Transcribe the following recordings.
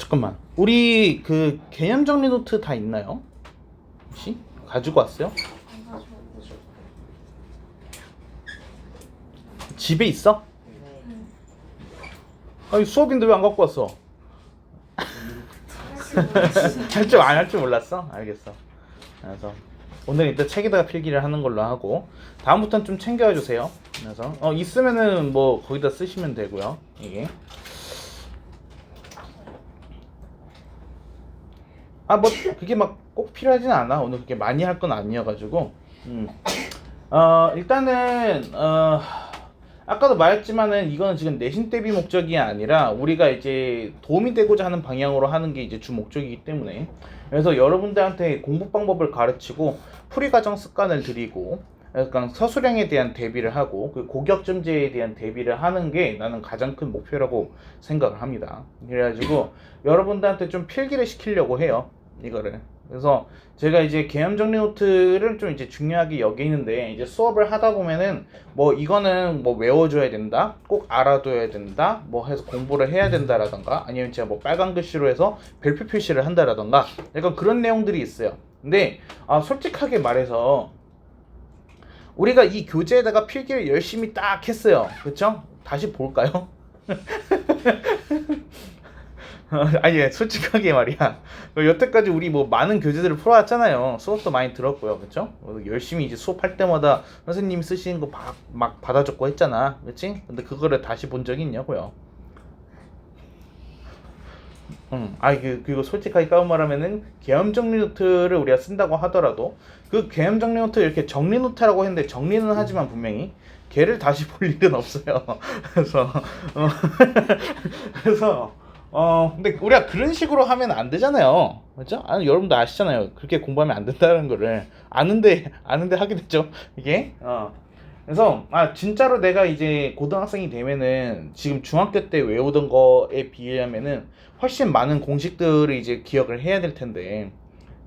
잠깐만. 우리 그 개념 정리 노트 다 있나요? 혹시 가지고 왔어요? 집에 있어? 아니 수업인데 왜 안 갖고 왔어? 할 줄 안 할 줄 몰랐어? 알겠어. 그래서 오늘 일단 책에다가 필기를 하는 걸로 하고 다음부터는 좀 챙겨와 주세요. 그래서 있으면은 뭐 거기다 쓰시면 되고요. 이게 뭐 그게 막 꼭 필요하진 않아. 오늘 그렇게 많이 할 건 아니어가지고 일단은 아까도 말했지만은 이거는 지금 내신 대비 목적이 아니라 우리가 이제 도움이 되고자 하는 방향으로 하는 게 이제 주 목적이기 때문에 그래서 여러분들한테 공부 방법을 가르치고 풀이 과정 습관을 드리고 약간 서술형에 대한 대비를 하고 그 고격점제에 대한 대비를 하는 게 나는 가장 큰 목표라고 생각을 합니다. 그래가지고 여러분들한테 좀 필기를 시키려고 해요. 이거를. 그래서 제가 이제 개념 정리 노트를 좀 이제 중요하게 여기는데 이제 수업을 하다 보면은 뭐 이거는 뭐 외워줘야 된다, 꼭 알아둬야 된다, 뭐 해서 공부를 해야 된다라던가 아니면 제가 뭐 빨간 글씨로 해서 별표 표시를 한다라던가 약간 그런 내용들이 있어요. 근데 솔직하게 말해서 우리가 이 교재에다가 필기를 열심히 딱 했어요. 그쵸? 다시 볼까요? 아니 솔직하게 말이야. 여태까지 우리 뭐 많은 교재들을 풀어왔잖아요. 수업도 많이 들었고요. 그쵸? 열심히 이제 수업할 때마다 선생님이 쓰시는 거 막 받아줬고 했잖아. 그치? 근데 그거를 다시 본 적이 있냐고요. 그리고 솔직하게 까운 말하면은 개념 정리 노트를 우리가 쓴다고 하더라도 그 개념 정리 노트 이렇게 정리 노트라고 했는데 정리는 하지만 분명히 걔를 다시 볼 일은 없어요. 그래서 그래서 근데 우리가 그런 식으로 하면 안 되잖아요. 그렇죠? 여러분도 아시잖아요. 그렇게 공부하면 안 된다는 거를 아는데 하게 됐죠. 이게 그래서 진짜로 내가 이제 고등학생이 되면은 지금 중학교 때 외우던 거에 비하면은 훨씬 많은 공식들을 이제 기억을 해야 될 텐데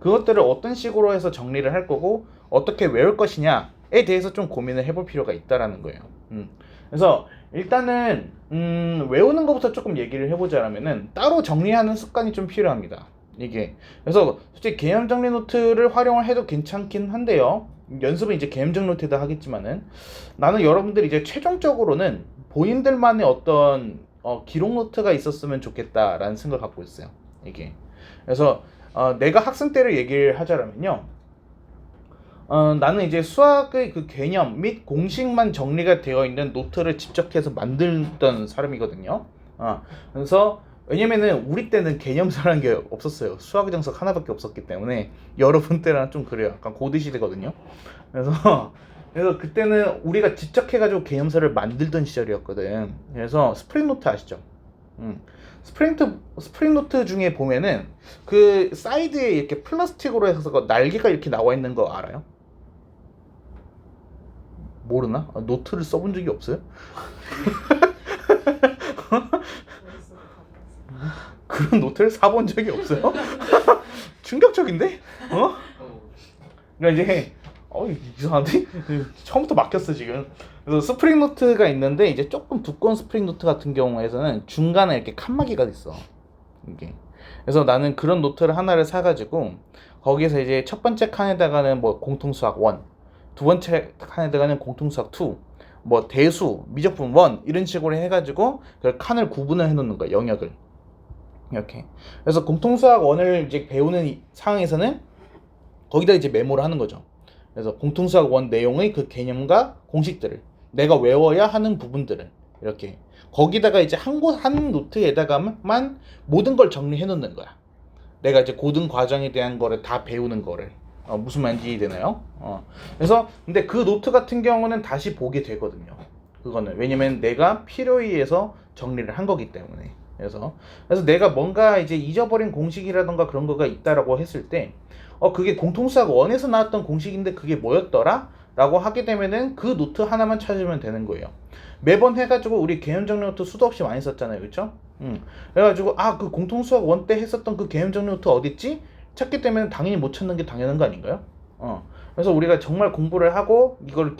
그것들을 어떤 식으로 해서 정리를 할 거고 어떻게 외울 것이냐에 대해서 좀 고민을 해볼 필요가 있다라는 거예요. 그래서 일단은 외우는 것부터 조금 얘기를 해보자면은 따로 정리하는 습관이 좀 필요합니다. 이게 그래서 솔직히 개념 정리 노트를 활용을 해도 괜찮긴 한데요. 연습은 이제 개념 정리 노트에다 하겠지만은 나는 여러분들이 이제 최종적으로는 본인들만의 어떤 기록 노트가 있었으면 좋겠다라는 생각을 갖고 있어요. 이게 그래서 내가 학생 때를 얘기를 하자면요. 나는 이제 수학의 그 개념 및 공식만 정리가 되어 있는 노트를 직접 해서 만들던 사람이거든요. 그래서 왜냐면은 우리 때는 개념서라는 게 없었어요. 수학 정석 하나밖에 없었기 때문에 여러분 때랑 좀 그래요. 약간 고대 시대거든요. 그래서 그때는 우리가 직접 해가지고 개념서를 만들던 시절이었거든. 그래서 스프링 노트 아시죠? 스프링 노트 중에 보면은 그 사이드에 이렇게 플라스틱으로 해서 날개가 이렇게 나와 있는 거 알아요? 모르나? 노트를 써본 적이 없어요? 그런 노트를 사본 적이 없어요? 충격적인데? 그러니까 이제 이상한데? 처음부터 막혔어 지금. 그래서 스프링 노트가 있는데 이제 조금 두꺼운 스프링 노트 같은 경우에는 중간에 이렇게 칸막이가 있어. 이게. 그래서 나는 그런 노트를 하나를 사가지고 거기서 이제 첫 번째 칸에다가는 뭐 공통수학 1, 두 번째 칸에다가는 공통수학 2, 뭐 대수, 미적분 1 이런 식으로 해가지고 그 칸을 구분을 해놓는 거야. 영역을 이렇게. 그래서 공통수학 1을 이제 배우는 상황에서는 거기다 이제 메모를 하는 거죠. 그래서 공통수학 1 내용의 그 개념과 공식들을 내가 외워야 하는 부분들을 이렇게 거기다가 이제 한 노트에다가만 모든 걸 정리해 놓는 거야. 내가 이제 고등 과정에 대한 거를 다 배우는 거를 무슨 말인지 이해되나요? 그래서 근데 그 노트 같은 경우는 다시 보게 되거든요. 그거는 왜냐면 내가 필요에 의해서 정리를 한 거기 때문에. 그래서 내가 뭔가 이제 잊어버린 공식이라던가 그런 거가 있다라고 했을 때 그게 공통수학 1에서 나왔던 공식인데 그게 뭐였더라? 라고 하게 되면은 그 노트 하나만 찾으면 되는 거예요. 매번 해가지고 우리 개념 정리 노트 수도 없이 많이 썼잖아요. 그쵸? 그래가지고 그 공통수학 1 때 했었던 그 개념 정리 노트 어딨지? 찾기 때문에 당연히 못 찾는 게 당연한 거 아닌가요? 그래서 우리가 정말 공부를 하고 이걸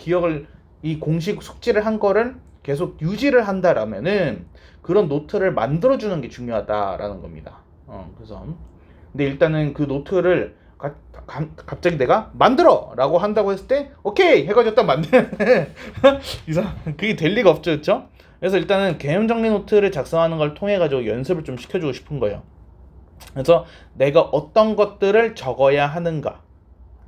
이 공식 숙지를 한 거를 계속 유지를 한다라면은 그런 노트를 만들어주는 게 중요하다라는 겁니다. 그래서 근데 일단은 그 노트를 갑자기 내가 만들어라고 한다고 했을 때 오케이 해가지고 딱 만드는 이상 그게 될 리가 없죠, 그렇죠? 그래서 일단은 개념 정리 노트를 작성하는 걸 통해 가지고 연습을 좀 시켜주고 싶은 거예요. 그래서 내가 어떤 것들을 적어야 하는가,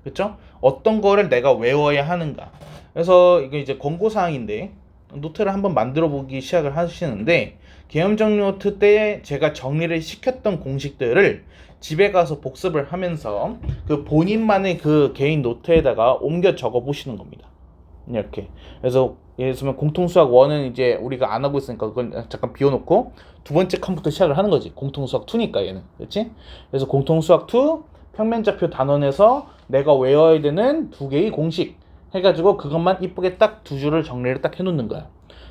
그렇죠? 어떤 거를 내가 외워야 하는가. 그래서 이게 이제 권고 사항인데 노트를 한번 만들어 보기 시작을 하시는데 개념 정리 노트 때 제가 정리를 시켰던 공식들을 집에 가서 복습을 하면서 그 본인만의 그 개인 노트에다가 옮겨 적어 보시는 겁니다. 이렇게. 그래서 예를 들면 공통수학 1은 이제 우리가 안 하고 있으니까 그걸 잠깐 비워놓고 두 번째 칸부터 시작을 하는 거지. 공통수학 2니까 얘는. 그렇지? 그래서 공통수학 2 평면좌표 단원에서 내가 외워야 되는 두 개의 공식 해가지고 그것만 이쁘게 딱 두 줄을 정리를 딱 해놓는 거야.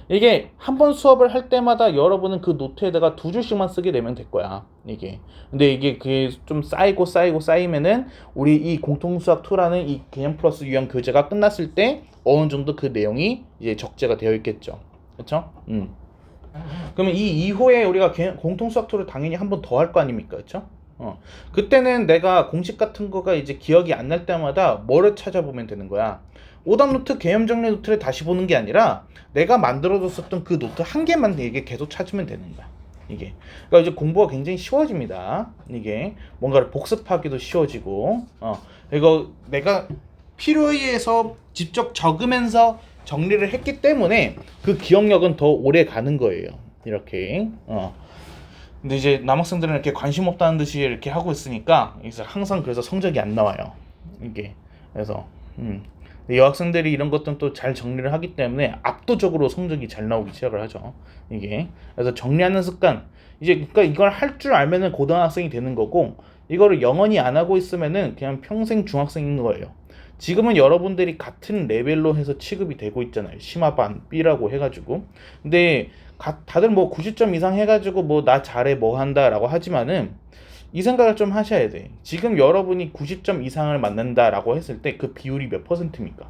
이게 한 번 수업을 할 때마다 여러분은 그 노트에다가 두 줄씩만 쓰게 되면 될 거야. 이게. 근데 이게 그게 좀 쌓이면은 우리 이 공통수학 2라는 이 개념 플러스 유형 교재가 끝났을 때 어느 정도 그 내용이 이제 적재가 되어 있겠죠. 그렇죠? 그러면 이 이후에 우리가 공통수학 2를 당연히 한 번 더 할 거 아닙니까? 그렇죠? 그때는 내가 공식 같은 거가 이제 기억이 안 날 때마다 뭐를 찾아보면 되는 거야. 오답 노트, 개념 정리 노트를 다시 보는 게 아니라 내가 만들어뒀었던 그 노트 한 개만 이게 계속 찾으면 되는 거야. 이게. 그러니까 이제 공부가 굉장히 쉬워집니다. 이게 뭔가를 복습하기도 쉬워지고, 이거 내가 필요에 의해서 직접 적으면서 정리를 했기 때문에 그 기억력은 더 오래 가는 거예요. 이렇게. 근데 이제 남학생들은 이렇게 관심 없다는 듯이 이렇게 하고 있으니까 항상 그래서 성적이 안 나와요. 이게. 그래서 여학생들이 이런 것들은 또 잘 정리를 하기 때문에 압도적으로 성적이 잘 나오기 시작을 하죠. 이게. 그래서 정리하는 습관. 이제 그러니까 이걸 할 줄 알면은 고등학생이 되는 거고 이거를 영원히 안 하고 있으면은 그냥 평생 중학생인 거예요. 지금은 여러분들이 같은 레벨로 해서 취급이 되고 있잖아요. 심화반 B라고 해가지고. 근데 다들 뭐 90점 이상 해가지고 뭐 나 잘해 뭐 한다라고 하지만은 이 생각을 좀 하셔야 돼. 지금 여러분이 90점 이상을 맞는다라고 했을 때 그 비율이 몇 퍼센트입니까?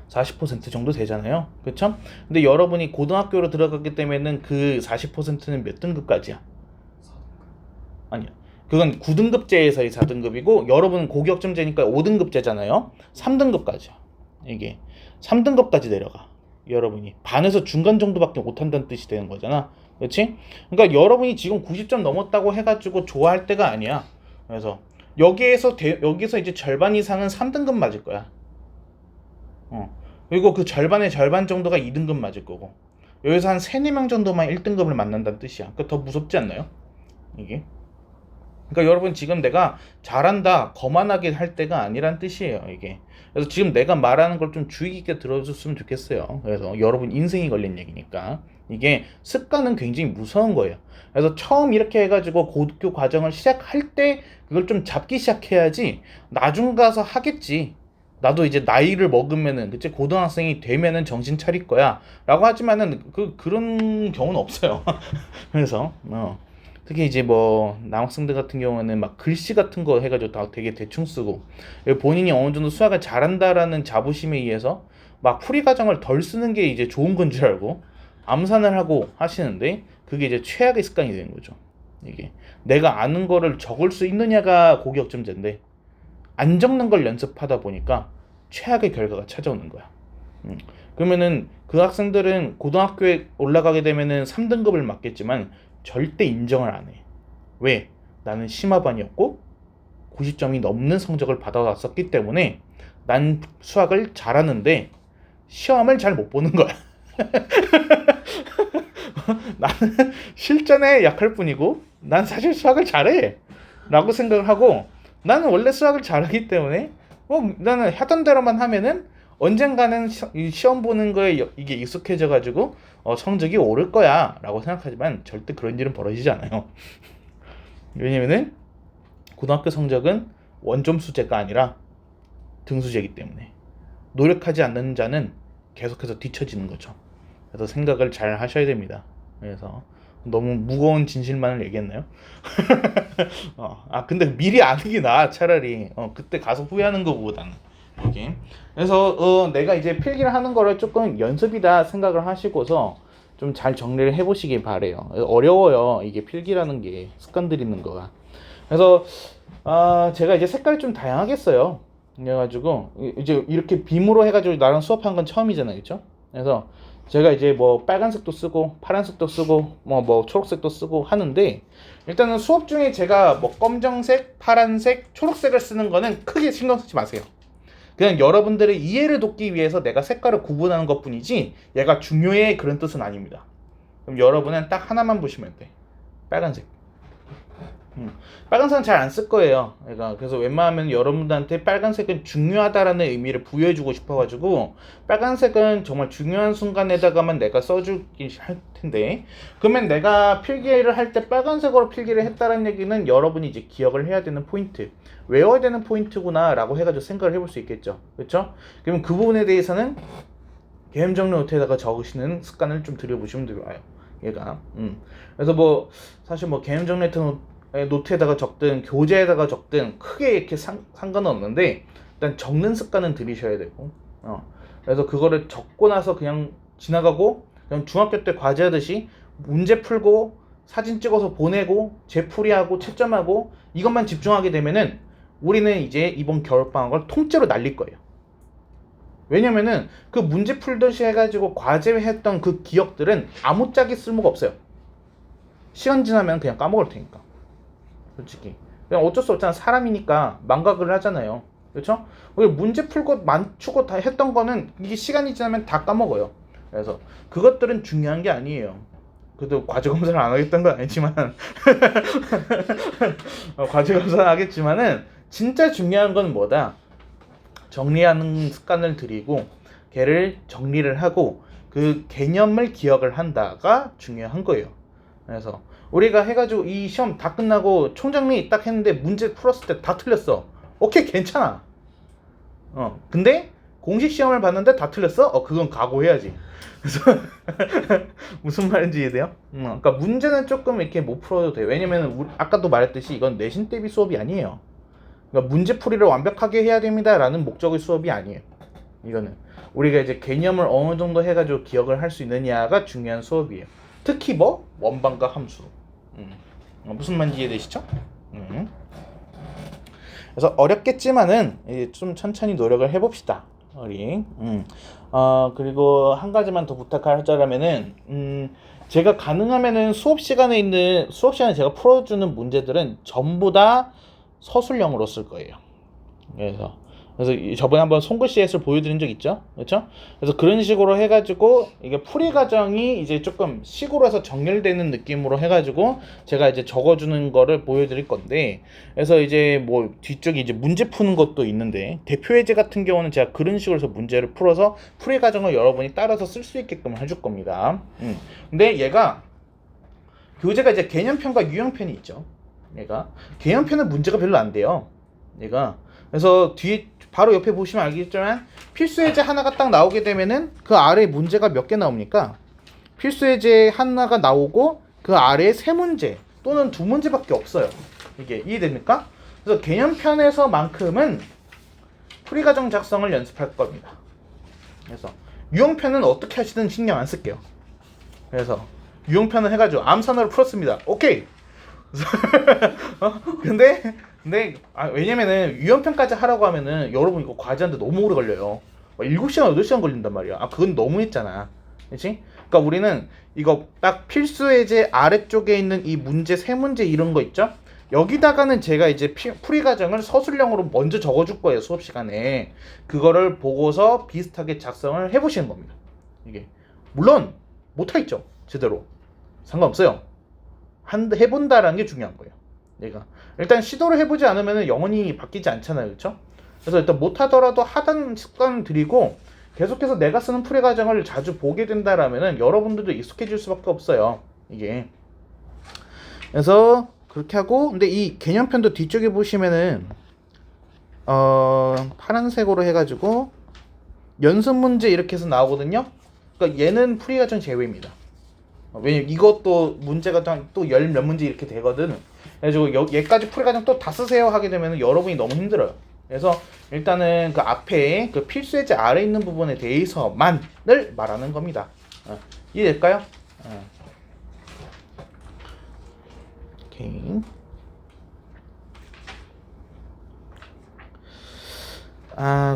40% 정도 되잖아요. 그렇죠? 근데 여러분이 고등학교로 들어갔기 때문에는 그 40%는 몇 등급까지야? 아니야. 그건 9등급제에서의 4등급이고 여러분은 고교학점제니까 5등급제잖아요. 3등급까지야. 이게 3등급까지 내려가. 여러분이 반에서 중간 정도밖에 못한다는 뜻이 되는 거잖아. 그렇지? 그러니까 여러분이 지금 90점 넘었다고 해가지고 좋아할 때가 아니야. 그래서 여기서 이제 절반 이상은 3등급 맞을 거야. 그리고 그 절반의 절반 정도가 2등급 맞을 거고 여기서 한 3, 4명 정도만 1등급을 맞는다는 뜻이야. 그러니까 더 무섭지 않나요? 이게. 그러니까 여러분 지금 내가 잘한다, 거만하게 할 때가 아니란 뜻이에요. 이게. 그래서 지금 내가 말하는 걸 좀 주의 깊게 들어줬으면 좋겠어요. 그래서 여러분 인생이 걸린 얘기니까. 이게 습관은 굉장히 무서운 거예요. 그래서 처음 이렇게 해가지고 고등교 과정을 시작할 때 그걸 좀 잡기 시작해야지 나중 가서 하겠지. 나도 이제 나이를 먹으면은 그치 고등학생이 되면은 정신 차릴 거야 라고 하지만은 그런 경우는 없어요. 그래서 특히 이제 뭐 남학생들 같은 경우는 막 글씨 같은 거 해가지고 다 되게 대충 쓰고 본인이 어느 정도 수학을 잘한다라는 자부심에 의해서 막 풀이 과정을 덜 쓰는 게 이제 좋은 건 줄 알고 암산을 하고 하시는데 그게 이제 최악의 습관이 되는 거죠. 이게 내가 아는 거를 적을 수 있느냐가 고교학점제인데 안 적는 걸 연습하다 보니까 최악의 결과가 찾아오는 거야. 그러면은 그 학생들은 고등학교에 올라가게 되면은 3등급을 맞겠지만 절대 인정을 안 해. 왜? 나는 심화반이었고 90점이 넘는 성적을 받아왔었기 때문에 난 수학을 잘하는데 시험을 잘 못 보는 거야. 나는 실전에 약할 뿐이고 난 사실 수학을 잘해 라고 생각을 하고 나는 원래 수학을 잘하기 때문에 나는 하던 대로만 하면은 언젠가는 시험 보는 거에 이게 익숙해져 가지고 성적이 오를 거야 라고 생각하지만 절대 그런 일은 벌어지지 않아요. 왜냐면은 고등학교 성적은 원점수제가 아니라 등수제이기 때문에 노력하지 않는 자는 계속해서 뒤처지는 거죠. 그래서 생각을 잘 하셔야 됩니다. 그래서 너무 무거운 진실만을 얘기했나요? 근데 미리 아는 게 나아 차라리 그때 가서 후회하는 것보다는 이게. 그래서 내가 이제 필기를 하는 거를 조금 연습이다 생각을 하시고서 좀 잘 정리를 해보시길 바래요. 어려워요. 이게 필기라는 게 습관 들이는 거가. 그래서 제가 이제 색깔이 좀 다양하게 써요. 그래가지고 이제 이렇게 빔으로 해가지고 나랑 수업한 건 처음이잖아요, 그렇죠? 그래서 제가 이제 뭐 빨간색도 쓰고 파란색도 쓰고 뭐 초록색도 쓰고 하는데 일단은 수업 중에 제가 뭐 검정색, 파란색, 초록색을 쓰는 거는 크게 신경 쓰지 마세요. 그냥 여러분들의 이해를 돕기 위해서 내가 색깔을 구분하는 것뿐이지 얘가 중요해 그런 뜻은 아닙니다. 그럼 여러분은 딱 하나만 보시면 돼. 빨간색. 빨간색은 잘 안 쓸 거예요. 그래서 웬만하면 여러분들한테 빨간색은 중요하다라는 의미를 부여해주고 싶어가지고 빨간색은 정말 중요한 순간에다가만 내가 써주기 할 텐데 그러면 내가 필기를 할 때 빨간색으로 필기를 했다는 얘기는 여러분이 이제 기억을 해야 되는 포인트, 외워야 되는 포인트구나라고 해가지고 생각을 해볼 수 있겠죠. 그렇죠? 그럼 그 부분에 대해서는 개념 정리 노트에다가 적으시는 습관을 좀 들여보시면 좋아요. 얘가. 그래서 뭐 사실 뭐 개념 정리 노트에다가 적든 교재에다가 적든 크게 이렇게 상관은 없는데 일단 적는 습관은 들이셔야 되고 그래서 그거를 적고 나서 그냥 지나가고 그냥 중학교 때 과제하듯이 문제 풀고 사진 찍어서 보내고 재풀이하고 채점하고 이것만 집중하게 되면은 우리는 이제 이번 겨울방학을 통째로 날릴 거예요. 왜냐면은 그 문제 풀듯이 해가지고 과제했던 그 기억들은 아무짝에 쓸모가 없어요. 시간 지나면 그냥 까먹을 테니까. 솔직히 그냥 어쩔 수 없잖아. 사람이니까 망각을 하잖아요. 그렇죠? 문제 풀고 맞추고 다 했던 거는 이게 시간이 지나면 다 까먹어요. 그래서 그것들은 중요한 게 아니에요. 그래도 과제 검사를 안 하겠다는 건 아니지만 과제 검사는 하겠지만은 진짜 중요한 건 뭐다? 정리하는 습관을 들이고 걔를 정리를 하고 그 개념을 기억을 한다가 중요한 거예요. 그래서 우리가 해가지고 이 시험 다 끝나고 총정리 딱 했는데 문제 풀었을 때 다 틀렸어. 오케이, 괜찮아. 근데 공식 시험을 봤는데 다 틀렸어? 그건 각오해야지. 그래서 무슨 말인지 이해돼요? 그러니까 문제는 조금 이렇게 못 풀어도 돼요. 왜냐면 아까도 말했듯이 이건 내신 대비 수업이 아니에요. 그러니까 문제풀이를 완벽하게 해야 됩니다라는 목적의 수업이 아니에요. 이거는 우리가 이제 개념을 어느 정도 해가지고 기억을 할 수 있느냐가 중요한 수업이에요. 특히 뭐 원반과 함수. 무슨 말인지 이해되시죠? 그래서 어렵겠지만은 이제 좀 천천히 노력을 해봅시다. 우리. 그리고 한 가지만 더 부탁하자면은 제가 가능하면은 수업 시간에 제가 풀어주는 문제들은 전부 다 서술형으로 쓸 거예요. 그래서 저번에 한번 손글씨 예술 보여드린 적 있죠? 그렇죠? 그래서 그런 식으로 해가지고 이게 풀이 과정이 이제 조금 식으로 해서 정렬되는 느낌으로 해가지고 제가 이제 적어주는 거를 보여드릴 건데 그래서 이제 뭐 뒤쪽에 이제 문제 푸는 것도 있는데 대표 예제 같은 경우는 제가 그런 식으로 해서 문제를 풀어서 풀이 과정을 여러분이 따라서 쓸 수 있게끔 해줄 겁니다. 근데 얘가 교재가 이제 개념편과 유형편이 있죠. 얘가 개념편은 문제가 별로 안 돼요. 얘가 그래서 뒤에 바로 옆에 보시면 알겠지만 필수 예제 하나가 딱 나오게 되면은 그 아래에 문제가 몇 개 나옵니까? 필수 예제 하나가 나오고 그 아래에 3문제 또는 2문제밖에 없어요. 이게 이해됩니까? 그래서 개념편에서만큼은 풀이과정 작성을 연습할 겁니다. 그래서 유형편은 어떻게 하시든 신경 안 쓸게요. 그래서 유형편을 해가지고 암산으로 풀었습니다. 오케이. 근데 왜냐면은 유형편까지 하라고 하면은 여러분 이거 과제하는데 너무 오래 걸려요. 7시간 8시간 걸린단 말이야. 그건 너무 했잖아. 그렇지? 그러니까 우리는 이거 딱 필수 예제 아래쪽에 있는 이 문제 3문제 이런 거 있죠? 여기다가는 제가 이제 풀이 과정을 서술형으로 먼저 적어줄 거예요. 수업 시간에 그거를 보고서 비슷하게 작성을 해보시는 겁니다. 이게 물론 못하겠죠. 제대로 상관없어요. 해본다라는 게 중요한 거예요. 얘가 일단 시도를 해보지 않으면 영원히 바뀌지 않잖아요. 그렇죠? 그래서 일단 못하더라도 하던 습관을 들이고 계속해서 내가 쓰는 풀이 과정을 자주 보게 된다라면은 여러분들도 익숙해질 수밖에 없어요. 이게 그래서 그렇게 하고 근데 이 개념편도 뒤쪽에 보시면은 파란색으로 해가지고 연습 문제 이렇게 해서 나오거든요. 그러니까 얘는 풀이 과정 제외입니다. 왜냐면 이것도 문제가 또 열 몇 문제 이렇게 되거든. 그래가지고 얘까지 풀이 과정 또 다 쓰세요 하게 되면 여러분이 너무 힘들어요. 그래서 일단은 그 앞에 그 필수 예제 아래 있는 부분에 대해서만을 말하는 겁니다. 이해될까요? 오케이.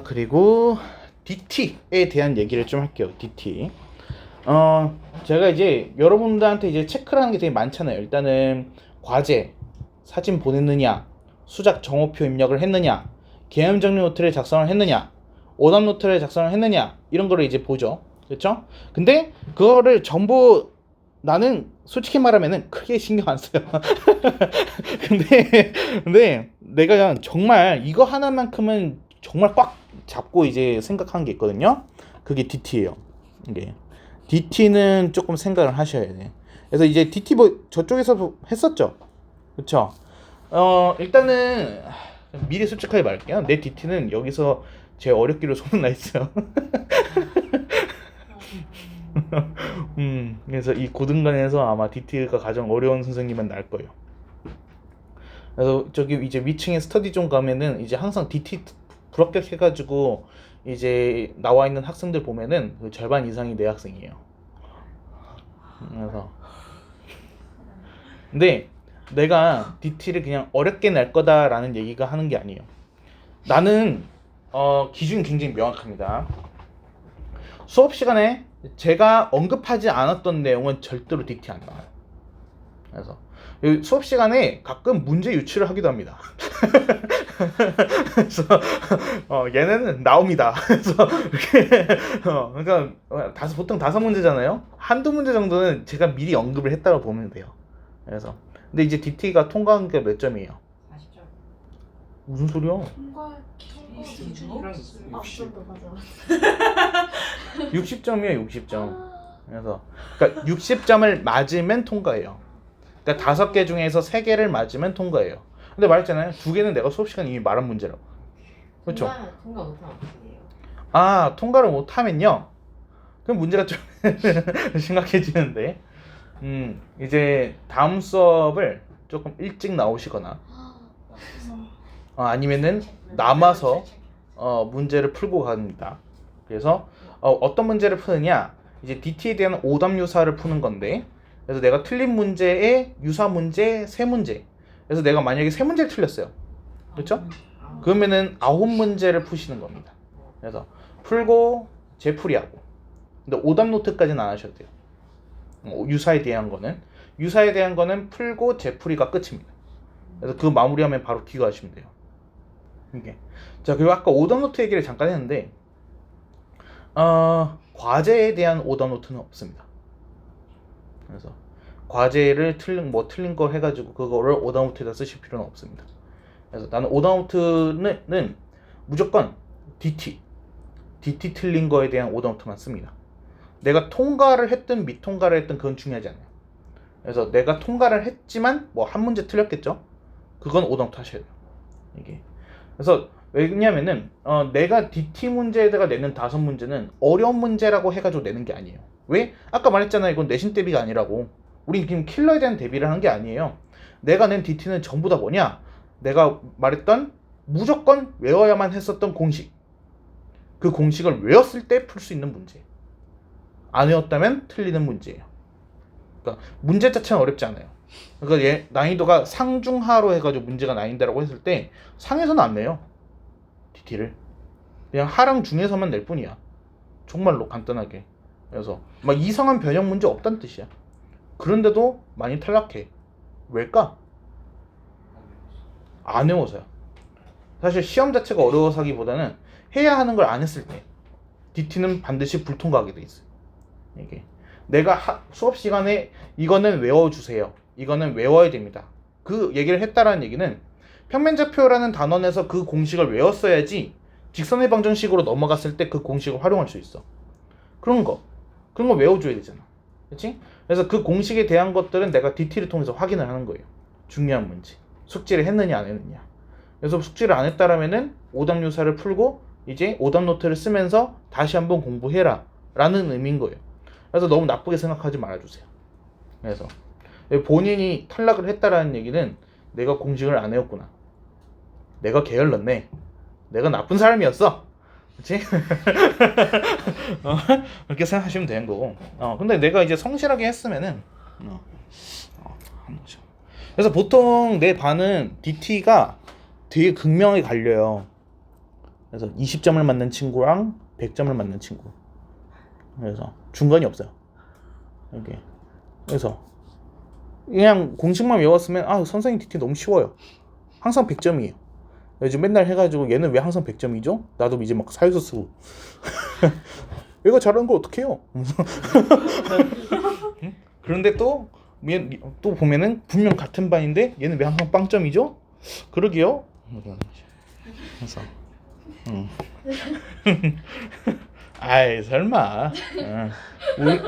그리고 DT에 대한 얘기를 좀 할게요. DT. 제가 이제 여러분들한테 이제 체크를 하는 게 되게 많잖아요. 일단은 과제, 사진 보냈느냐, 수작 정오표 입력을 했느냐, 개념 정리 노트를 작성을 했느냐, 오답 노트를 작성을 했느냐, 이런 거를 이제 보죠. 그렇죠? 근데 그거를 전부 나는 솔직히 말하면은 크게 신경 안 써요. 근데 내가 정말 이거 하나만큼은 정말 꽉 잡고 이제 생각한 게 있거든요. 그게 DT예요. 이게 DT는 조금 생각을 하셔야 돼. 그래서 이제 DT 뭐 저쪽에서 했었죠. 그렇죠? 일단은 미리 솔직하게 말할게요. 내 DT는 여기서 제 어렵기로 소문나 있어요. 그래서 이 고등반에서 아마 DT가 가장 어려운 선생님은 날 거예요. 그래서 저기 이제 위층에 스터디 좀 가면은 이제 항상 DT 불합격해가지고 이제 나와 있는 학생들 보면은 그 절반 이상이 내 학생이에요. 그래서 근데 내가 DT를 그냥 어렵게 낼 거다라는 얘기가 하는 게 아니에요. 나는 기준이 굉장히 명확합니다. 수업 시간에 제가 언급하지 않았던 내용은 절대로 DT 안 나와요. 그래서 수업 시간에 가끔 문제 유출을 하기도 합니다. 그래서 얘네는 나옵니다. 그래서 이렇게 그러니까 보통 5문제잖아요. 한두 문제 정도는 제가 미리 언급을 했다고 보면 돼요. 그래서 근데 이제 DT가 통과한 게 몇 점이에요? 40점. 무슨 소리야? 통과 기준이랑 60. 60점이에요, 60점. 그래서 그러니까 60점을 맞으면 통과해요. 그러니까 5개 중에서 3개를 맞으면 통과해요. 근데 말했잖아요. 2개는 내가 수업 시간 이미 말한 문제라고. 그렇죠? 통과 못하면 어떡해요? 통과를 못하면요. 그럼 문제가 좀 심각해지는데. 이제 다음 수업을 조금 일찍 나오시거나 아니면은 남아서 문제를 풀고 갑니다. 그래서 어떤 문제를 푸느냐, 이제 DT에 대한 오답 유사를 푸는 건데, 그래서 내가 틀린 문제에 유사 문제 3문제. 그래서 내가 만약에 3문제를 틀렸어요. 그렇죠? 그러면은 9문제를 푸시는 겁니다. 그래서 풀고 재풀이하고. 근데 오답 노트까지는 안 하셔도 돼요. 유사에 대한 거는 풀고 재풀이가 끝입니다. 그래서 그 마무리하면 바로 귀가하시면 돼요. 이게. 자, 그리고 아까 오답 노트 얘기를 잠깐 했는데 과제에 대한 오답 노트는 없습니다. 그래서 과제를 틀린 거 해가지고 그거를 오답 노트에다 쓰실 필요는 없습니다. 그래서 나는 오답 노트는 무조건 DT 틀린 거에 대한 오답 노트만 씁니다. 내가 통과를 했든 미통과를 했든 그건 중요하지 않아요. 그래서 내가 통과를 했지만 뭐 한 문제 틀렸겠죠? 그건 오답 노트 하셔야 돼요. 이게. 그래서 왜냐면은 내가 DT 문제에다가 내는 5문제는 어려운 문제라고 해가지고 내는 게 아니에요. 왜? 아까 말했잖아요. 이건 내신 대비가 아니라고. 우린 지금 킬러에 대한 대비를 하는 게 아니에요. 내가 낸 DT는 전부 다 뭐냐? 내가 말했던 무조건 외워야만 했었던 공식. 그 공식을 외웠을 때 풀 수 있는 문제. 안 외웠다면 틀리는 문제예요. 그러니까 문제 자체는 어렵지 않아요. 그러니까 난이도가 상중하로 해가지고 문제가 난이다라고 했을 때 상에서는 안 내요. DT를. 그냥 하랑 중에서만 낼 뿐이야. 정말로 간단하게. 그래서 막 이상한 변형 문제 없다는 뜻이야. 그런데도 많이 탈락해. 왜일까? 안 외워서요. 사실 시험 자체가 어려워서 하기보다는 해야 하는 걸 안 했을 때 DT는 반드시 불통과하게 돼 있어요. 이게 내가 수업 시간에 이거는 외워주세요. 이거는 외워야 됩니다. 그 얘기를 했다라는 얘기는 평면좌표라는 단원에서 그 공식을 외웠어야지 직선의 방정식으로 넘어갔을 때 그 공식을 활용할 수 있어. 그런 거 외워줘야 되잖아. 그렇지? 그래서 그 공식에 대한 것들은 내가 DT를 통해서 확인을 하는 거예요. 중요한 문제. 숙지를 했느냐 안 했느냐. 그래서 숙지를 안 했다라면은 오답 유사를 풀고 이제 오답 노트를 쓰면서 다시 한번 공부해라 라는 의미인 거예요. 그래서 너무 나쁘게 생각하지 말아주세요. 그래서 본인이 탈락을 했다라는 얘기는 내가 공식을 안 외웠구나. 내가 게을렀네. 내가 나쁜 사람이었어. 그렇지? 그렇게 생각하시면 되는 거고. 근데 내가 이제 성실하게 했으면은 하는 거죠. 그래서 보통 내 반은 DT가 되게 극명하게 갈려요. 그래서 20점을 맞는 친구랑 100점을 맞는 친구. 그래서 중간이 없어요. 이렇게. 그래서 그냥 공식만 외웠으면 선생님 DT 너무 쉬워요. 항상 100점이에요. 요즘 맨날 해가지고 얘는 왜 항상 100점이죠? 나도 이제 막 사유서 쓰고 얘가 잘하는 걸 어떻게 해요? 그런데 또 보면은 분명 같은 반인데 얘는 왜 항상 빵점이죠? 그러게요. 그래서 아이 설마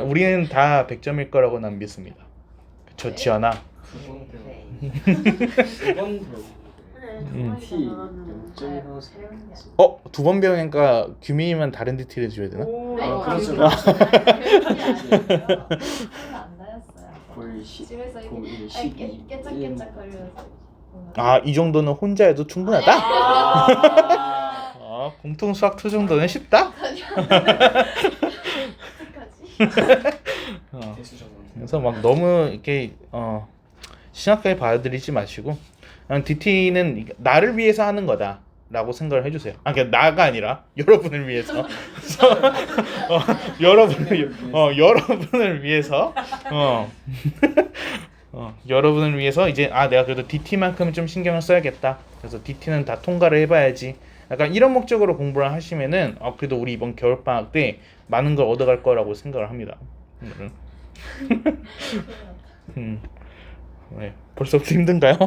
우리는 다 100점일 거라고 난 믿습니다. 그쵸 지연아? 두번 네. 배우고 T 0.1 두 번 배우니까 규민이만 다른 디테일 해줘야 되나? 그렇죠. 안 다녔어요. 거의 10, 집에서 거의 이렇게 12 깨짝깨짝 거리면서. 이 정도는 혼자 해도 충분하다? 공통 수학 2 정도는 쉽다? 대수정은 그래서 막 너무 이렇게 심각하게 받아들이지 마시고 그냥 DT는 나를 위해서 하는 거다라고 생각을 해주세요. 그러니까 나가 아니라 여러분을 위해서. 여러분을 위해서. 여러분을 위해서 이제 내가 그래도 DT만큼은 좀 신경을 써야겠다. 그래서 DT는 다 통과를 해봐야지. 약간 이런 목적으로 공부를 하시면은 그래도 우리 이번 겨울 방학 때 많은 걸 얻어갈 거라고 생각을 합니다. 네, 벌써부터 힘든가요?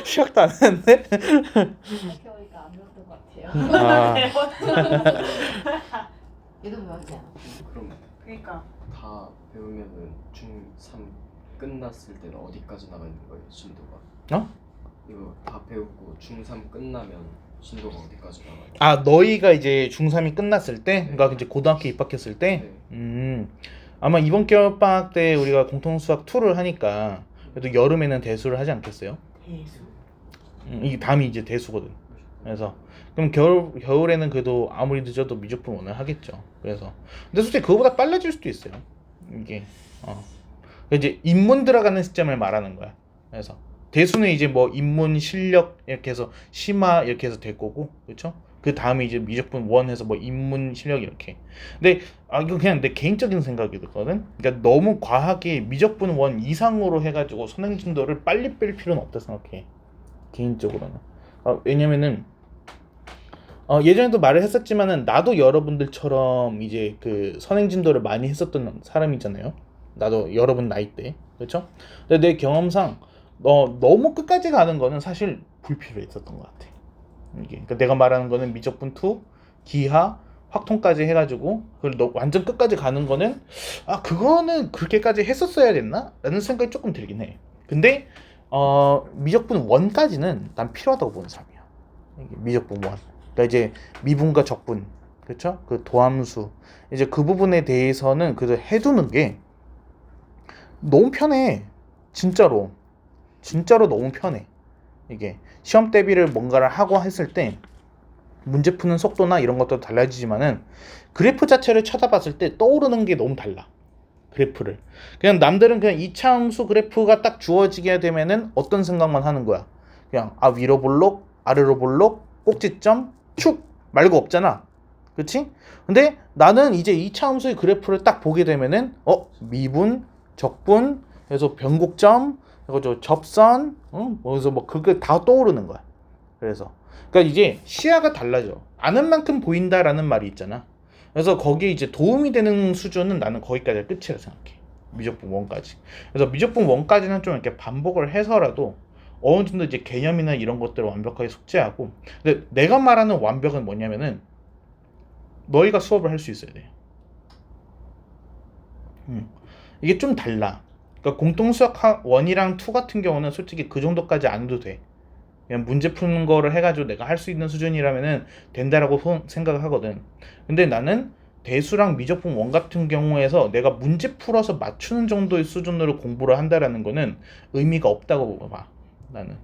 시작도 안 했는데? 생각해보니까 안 배웠던 것 같아요. 얘도 배웠지 않아? 그럼 그러니까 다 배우면은 중3 끝났을 때는 어디까지 나가 있는 거예요, 진도가? 이거 다 배우고 중3 끝나면 진도가 어디까지 나가요? 너희가 이제 중3이 끝났을 때? 그러니까 이제 고등학교 입학했을 때? 아마 이번 겨울 방학 때 우리가 공통 수학 2를 하니까 그래도 여름에는 대수를 하지 않겠어요? 대수. 이 다음이 이제 대수거든. 그래서 그럼 겨울에는 그래도 아무리 늦어도 미적분 1을 하겠죠. 그래서 근데 솔직히 그거보다 빨라질 수도 있어요. 이게 이제 인문 들어가는 시점을 말하는 거야. 그래서 대수는 이제 뭐 인문 실력 이렇게 해서 심화 이렇게 해서 될 거고, 그렇죠? 그 다음에 이제 미적분 1 해서 뭐 인문 실력 이렇게. 근데 이거 그냥 내 개인적인 생각이거든. 그러니까 너무 과하게 미적분 1 이상으로 해가지고 선행진도를 빨리 뺄 필요는 없다 생각해. 개인적으로는. 왜냐면은 예전에도 말을 했었지만은 나도 여러분들처럼 이제 그 선행진도를 많이 했었던 사람이잖아요. 나도 여러분 나이 때, 그렇죠? 근데 내 경험상 너무 끝까지 가는 거는 사실 불필요했었던 것 같아. 이게 그러니까 내가 말하는 거는 미적분 2, 기하, 확통까지 해가지고 그걸 완전 끝까지 가는 거는 그거는 그렇게까지 했었어야 됐나? 라는 생각이 조금 들긴 해. 근데 미적분 1까지는 난 필요하다고 보는 사람이야. 이게 미적분 1. 그러니까 이제 미분과 적분, 그렇죠? 그 도함수 이제 그 부분에 대해서는 그래도 해두는 게 너무 편해. 진짜로 너무 편해. 이게 시험 대비를 뭔가를 하고 했을 때 문제 푸는 속도나 이런 것도 달라지지만은 그래프 자체를 쳐다봤을 때 떠오르는 게 너무 달라. 그래프를 그냥 남들은 그냥 이차함수 그래프가 딱 주어지게 되면은 어떤 생각만 하는 거야. 그냥 위로 볼록 아래로 볼록 꼭지점 축 말고 없잖아. 그치? 근데 나는 이제 이차함수의 그래프를 딱 보게 되면은 미분 적분 그래서 변곡점 그리고 접선 그래서 뭐 그게 다 떠오르는 거야. 그래서 그러니까 이제 시야가 달라져. 아는 만큼 보인다라는 말이 있잖아. 그래서 거기에 이제 도움이 되는 수준은 나는 거기까지가 끝이라 생각해. 미적분 1까지. 그래서 미적분 1까지는 좀 이렇게 반복을 해서라도 어느 정도 이제 개념이나 이런 것들을 완벽하게 숙지하고. 근데 내가 말하는 완벽은 뭐냐면은 너희가 수업을 할 수 있어야 돼. 이게 좀 달라. 그러니까 공통수학 1이랑 2 같은 경우는 솔직히 그 정도까지 안 해도 돼. 그냥 문제 푸는 거를 해가지고 내가 할 수 있는 수준이라면은 된다라고 생각을 하거든. 근데 나는 대수랑 미적분 1 같은 경우에서 내가 문제 풀어서 맞추는 정도의 수준으로 공부를 한다라는 거는 의미가 없다고 봐. 나는.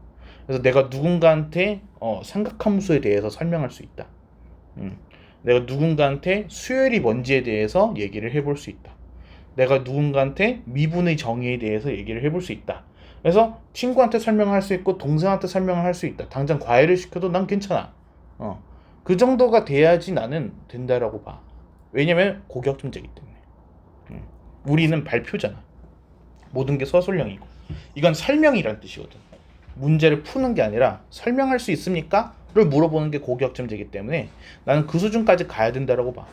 그래서 내가 누군가한테 삼각함수에 대해서 설명할 수 있다. 내가 누군가한테 수열이 뭔지에 대해서 얘기를 해볼 수 있다. 내가 누군가한테 미분의 정의에 대해서 얘기를 해볼 수 있다. 그래서 친구한테 설명할 수 있고 동생한테 설명을 할 수 있다. 당장 과외를 시켜도 난 괜찮아. 그 정도가 돼야지 나는 된다라고 봐. 왜냐면 고교학점제이기 때문에. 우리는 발표잖아. 모든 게 서술형이고. 이건 설명이란 뜻이거든. 문제를 푸는 게 아니라 설명할 수 있습니까? 를 물어보는 게 고교학점제이기 때문에 나는 그 수준까지 가야 된다라고 봐.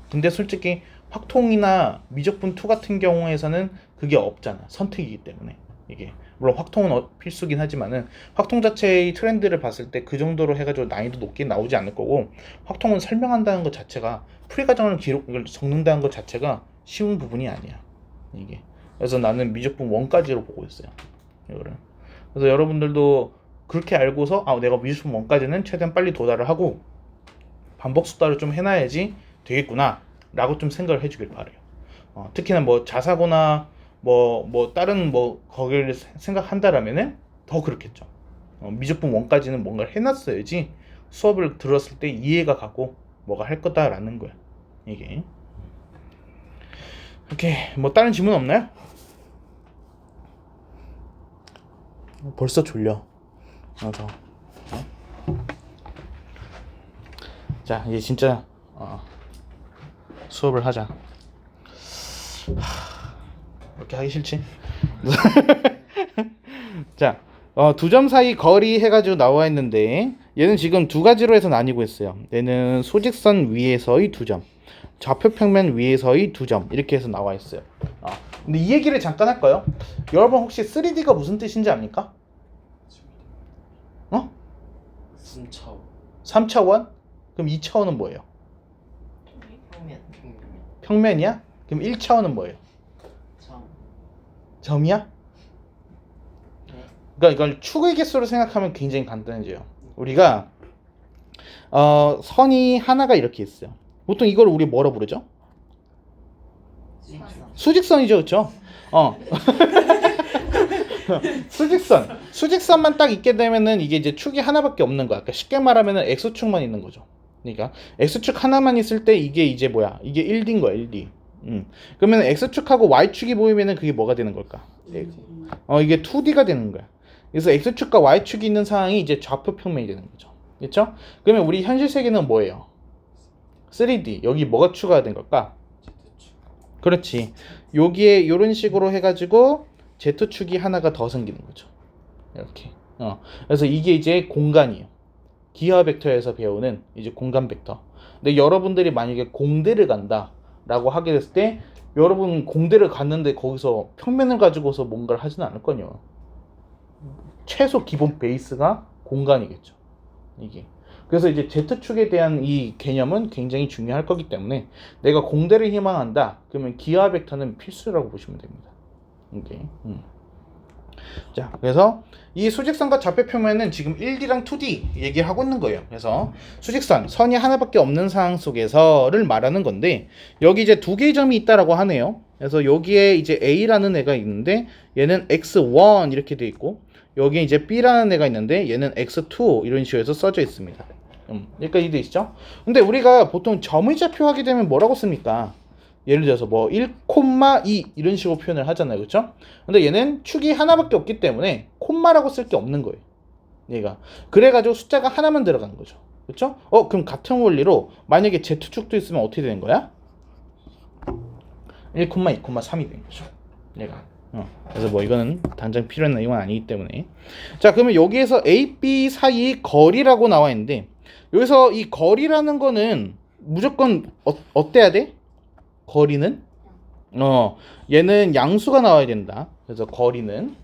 근데 솔직히 확통이나 미적분 2 같은 경우에서는 그게 없잖아. 선택이기 때문에. 이게 물론 확통은 필수긴 하지만은 확통 자체의 트렌드를 봤을 때 그 정도로 해가지고 난이도 높게 나오지 않을 거고, 확통은 설명한다는 것 자체가 풀이 과정을 기록을 적는다는 것 자체가 쉬운 부분이 아니야. 이게 그래서 나는 미적분 1까지로 보고 있어요. 이거를. 그래서 여러분들도 그렇게 알고서 내가 미적분 1까지는 최대한 빨리 도달을 하고 반복 숙달을 좀 해놔야지 되겠구나 라고 좀 생각을 해주길 바래요. 특히나 뭐 자사고나 뭐 다른 뭐 거기를 생각한다라면은 더 그렇겠죠. 미적분 1까지는 뭔가를 해놨어야지 수업을 들었을 때 이해가 가고 뭐가 할 거다라는 거야. 이게. 오케이, 뭐 다른 질문 없나요? 벌써 졸려. 자, 이제 진짜 수업을 하자. 이렇게 하기 싫지? 자, 2점 사이 거리 해가지고 나와 있는데 얘는 지금 2가지로 해서 나뉘고 있어요. 얘는 소직선 위에서의 2점, 좌표평면 위에서의 2점 이렇게 해서 나와 있어요. 근데 이 얘기를 잠깐 할까요? 여러분 혹시 3D가 무슨 뜻인지 압니까? 3차원. 3차원? 그럼 2차원은 뭐예요? 평면이야? 그럼 1차원은 뭐예요? 점이야? 그러니까 이걸 축의 개수로 생각하면 굉장히 간단해져요. 우리가 선이 하나가 이렇게 있어요. 보통 이걸 우리 뭐라 부르죠? 수직선이죠, 그렇죠? 수직선만 딱 있게 되면은 이게 이제 축이 하나밖에 없는 거야. 그러니까 쉽게 말하면은 x축만 있는 거죠. 그러니까 x축 하나만 있을 때 이게 이제 뭐야? 이게 1D인 거야, 1D. 그러면 x축하고 y축이 보이면은 그게 뭐가 되는 걸까? 이게 2D가 되는 거야. 그래서 x축과 y축이 있는 상황이 이제 좌표 평면이 되는 거죠. 그렇죠? 그러면 우리 현실 세계는 뭐예요? 3D. 여기 뭐가 추가된 걸까? 그렇지. 여기에 이런 식으로 해가지고 Z축이 하나가 더 생기는 거죠. 이렇게. 그래서 이게 이제 공간이에요. 기하 벡터에서 배우는 이제 공간 벡터. 근데 여러분들이 만약에 공대를 간다라고 하게 됐을 때 여러분 공대를 갔는데 거기서 평면을 가지고서 뭔가를 하지는 않을 거냐. 최소 기본 베이스가 공간이겠죠. 이게. 그래서 이제 Z축에 대한 이 개념은 굉장히 중요할 거기 때문에 내가 공대를 희망한다. 그러면 기하 벡터는 필수라고 보시면 됩니다. 이게. 자, 그래서 이 수직선과 좌표 평면은 지금 1D랑 2D 얘기하고 있는 거예요. 그래서 수직선, 선이 하나밖에 없는 상황 속에서를 말하는 건데 여기 이제 2개의 점이 있다라고 하네요. 그래서 여기에 이제 A라는 애가 있는데 얘는 X1 이렇게 돼 있고 여기에 이제 B라는 애가 있는데 얘는 X2 이런 식으로 해서 써져 있습니다. 여기까지 돼 있죠? 근데 우리가 보통 점의 좌표 하게 되면 뭐라고 씁니까? 예를 들어서 뭐 1,2 이런 식으로 표현을 하잖아요. 그렇죠? 근데 얘는 축이 하나밖에 없기 때문에 콤마라고 쓸 게 없는 거예요. 얘가. 그래가지고 숫자가 하나만 들어간 거죠. 그렇죠? 그럼 같은 원리로 만약에 Z축도 있으면 어떻게 되는 거야? 1,2, 3이 되는 거죠. 얘가. 그래서 뭐 이거는 당장 필요한 내용은 아니기 때문에. 자, 그러면 여기에서 A, B 사이 거리라고 나와 있는데 여기서 이 거리라는 거는 무조건 어때야 돼? 거리는 얘는 양수가 나와야 된다. 그래서 거리는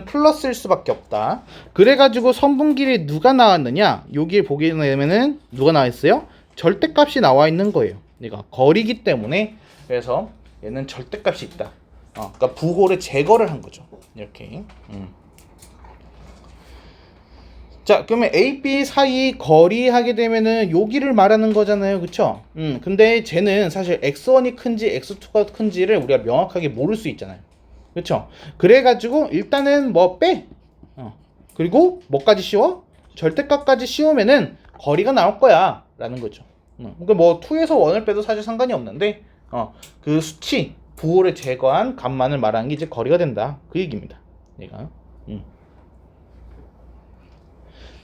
플러스일 수밖에 없다. 그래가지고 선분길이 누가 나왔느냐? 여기에 보게 되면은 누가 나와 있어요? 절대값이 나와 있는 거예요. 얘가 거리기 때문에 그래서 얘는 절대값이 있다. 그러니까 부호를 제거를 한 거죠. 이렇게. 자, 그러면 A, B 사이 거리 하게 되면은 여기를 말하는 거잖아요. 그쵸? 근데 쟤는 사실 X1이 큰지 X2가 큰지를 우리가 명확하게 모를 수 있잖아요. 그쵸? 그래가지고 일단은 뭐 빼. 그리고 뭐까지 씌워? 절대값까지 씌우면은 거리가 나올 거야. 라는 거죠. 그러니까 뭐 2에서 1을 빼도 사실 상관이 없는데 그 수치 부호를 제거한 값만을 말하는 게 이제 거리가 된다 그 얘기입니다. 얘가.